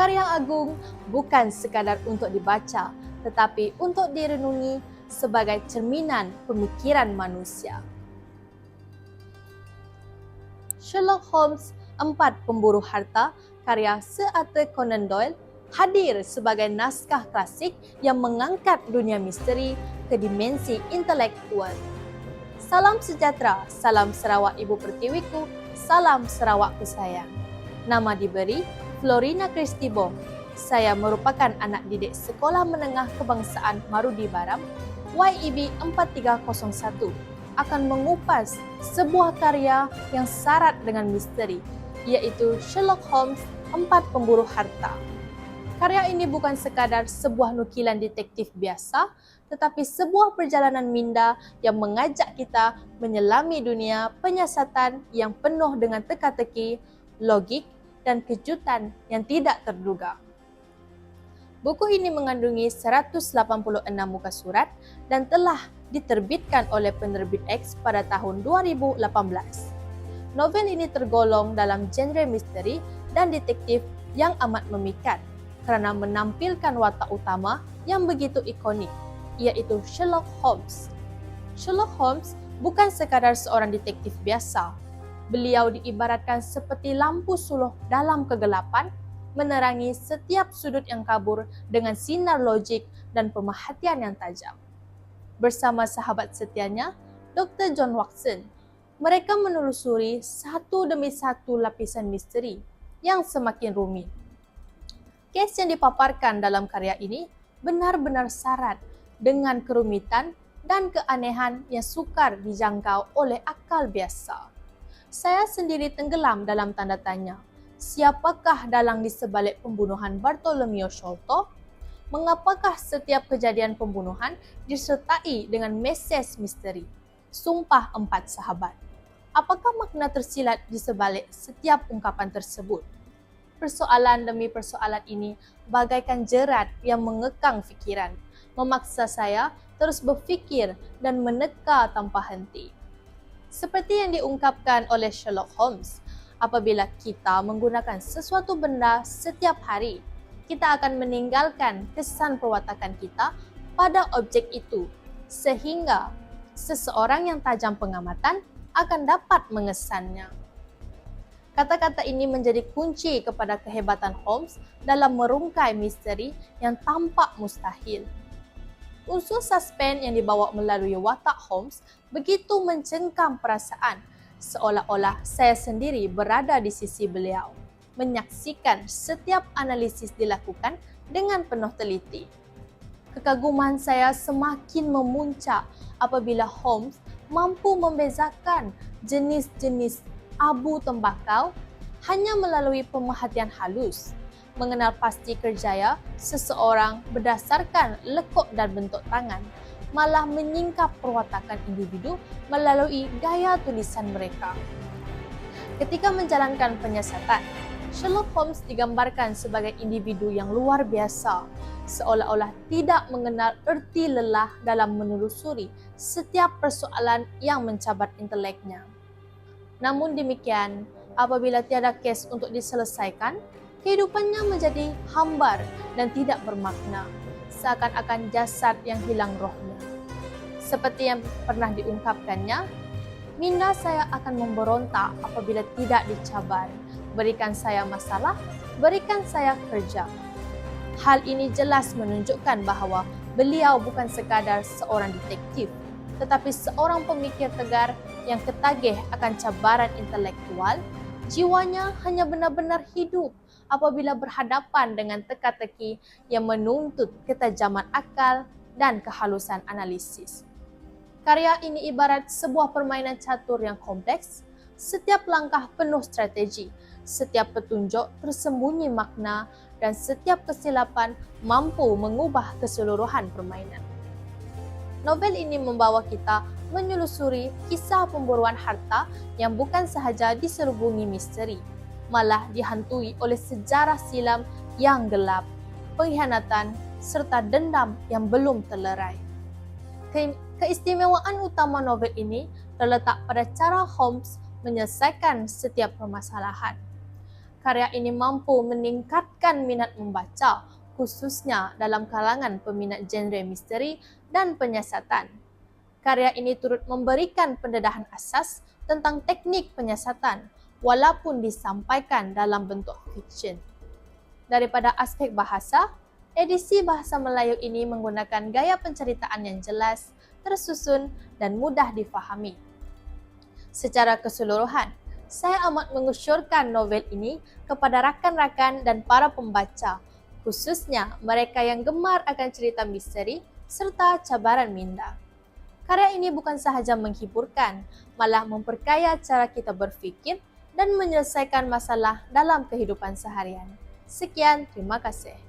karya agung bukan sekadar untuk dibaca, tetapi untuk direnungi sebagai cerminan pemikiran manusia. Sherlock Holmes, 4 Pemburu Harta, karya Sir Arthur Conan Doyle, hadir sebagai naskah klasik yang mengangkat dunia misteri ke dimensi intelektual. Salam sejahtera, salam Sarawak Ibu Pertiwiku, salam Sarawakku sayang. Nama diberi Florina Christibong. Saya merupakan anak didik Sekolah Menengah Kebangsaan Marudi Baram, YEB 4301, akan mengupas sebuah karya yang syarat dengan misteri, yaitu Sherlock Holmes, 4 Pemburu Harta. Karya ini bukan sekadar sebuah nukilan detektif biasa, tetapi sebuah perjalanan minda yang mengajak kita menyelami dunia penyiasatan yang penuh dengan teka-teki, logik, dan kejutan yang tidak terduga. Buku ini mengandungi 186 muka surat dan telah diterbitkan oleh penerbit X pada tahun 2018. Novel ini tergolong dalam genre misteri dan detektif yang amat memikat kerana menampilkan watak utama yang begitu ikonik, iaitu Sherlock Holmes. Sherlock Holmes bukan sekadar seorang detektif biasa. Beliau diibaratkan seperti lampu suluh dalam kegelapan, menerangi setiap sudut yang kabur dengan sinar logik dan pemerhatian yang tajam. Bersama sahabat setianya, Dr. John Watson, mereka menelusuri satu demi satu lapisan misteri yang semakin rumit. Kes yang dipaparkan dalam karya ini benar-benar syarat dengan kerumitan dan keanehan yang sukar dijangkau oleh akal biasa. Saya sendiri tenggelam dalam tanda tanya. Siapakah dalang di sebalik pembunuhan Bartholomew Sholto? Mengapakah setiap kejadian pembunuhan disertai dengan mesej misteri? Sumpah 4 sahabat. Apakah makna tersilat di sebalik setiap ungkapan tersebut? Persoalan demi persoalan ini bagaikan jerat yang mengekang fikiran, memaksa saya terus berfikir dan meneka tanpa henti. Seperti yang diungkapkan oleh Sherlock Holmes, apabila kita menggunakan sesuatu benda setiap hari, kita akan meninggalkan kesan perwatakan kita pada objek itu, sehingga seseorang yang tajam pengamatan akan dapat mengesannya. Kata-kata ini menjadi kunci kepada kehebatan Holmes dalam merungkai misteri yang tampak mustahil. Unsur suspense yang dibawa melalui watak Holmes begitu mencengkam perasaan, seolah-olah saya sendiri berada di sisi beliau, menyaksikan setiap analisis dilakukan dengan penuh teliti. Kekaguman saya semakin memuncak apabila Holmes mampu membezakan jenis-jenis abu tembakau hanya melalui pemerhatian halus, mengenal pasti kerjaya seseorang berdasarkan lekuk dan bentuk tangan, malah menyingkap perwatakan individu melalui gaya tulisan mereka. Ketika menjalankan penyiasatan, Sherlock Holmes digambarkan sebagai individu yang luar biasa, seolah-olah tidak mengenal erti lelah dalam menelusuri setiap persoalan yang mencabar inteleknya. Namun demikian, apabila tiada kes untuk diselesaikan, kehidupannya menjadi hambar dan tidak bermakna, seakan-akan jasad yang hilang rohnya. Seperti yang pernah diungkapkannya, minda saya akan memberontak apabila tidak dicabar. Berikan saya masalah, berikan saya kerja. Hal ini jelas menunjukkan bahawa beliau bukan sekadar seorang detektif, tetapi seorang pemikir tegar yang ketagih akan cabaran intelektual. Jiwanya hanya benar-benar hidup apabila berhadapan dengan teka-teki yang menuntut ketajaman akal dan kehalusan analisis. Karya ini ibarat sebuah permainan catur yang kompleks, setiap langkah penuh strategi, setiap petunjuk tersembunyi makna, dan setiap kesilapan mampu mengubah keseluruhan permainan. Novel ini membawa kita menyelusuri kisah pemburuan harta yang bukan sahaja diserubungi misteri, malah dihantui oleh sejarah silam yang gelap, pengkhianatan, serta dendam yang belum terlerai. Keistimewaan utama novel ini terletak pada cara Holmes menyelesaikan setiap permasalahan. Karya ini mampu meningkatkan minat membaca, khususnya dalam kalangan peminat genre misteri dan penyiasatan. Karya ini turut memberikan pendedahan asas tentang teknik penyiasatan, walaupun disampaikan dalam bentuk fiksyen. Daripada aspek bahasa, edisi bahasa Melayu ini menggunakan gaya penceritaan yang jelas, tersusun, dan mudah difahami. Secara keseluruhan, saya amat mengusyurkan novel ini kepada rakan-rakan dan para pembaca, khususnya mereka yang gemar akan cerita misteri serta cabaran minda. Karya ini bukan sahaja menghiburkan, malah memperkaya cara kita berfikir dan menyelesaikan masalah dalam kehidupan seharian. Sekian, terima kasih.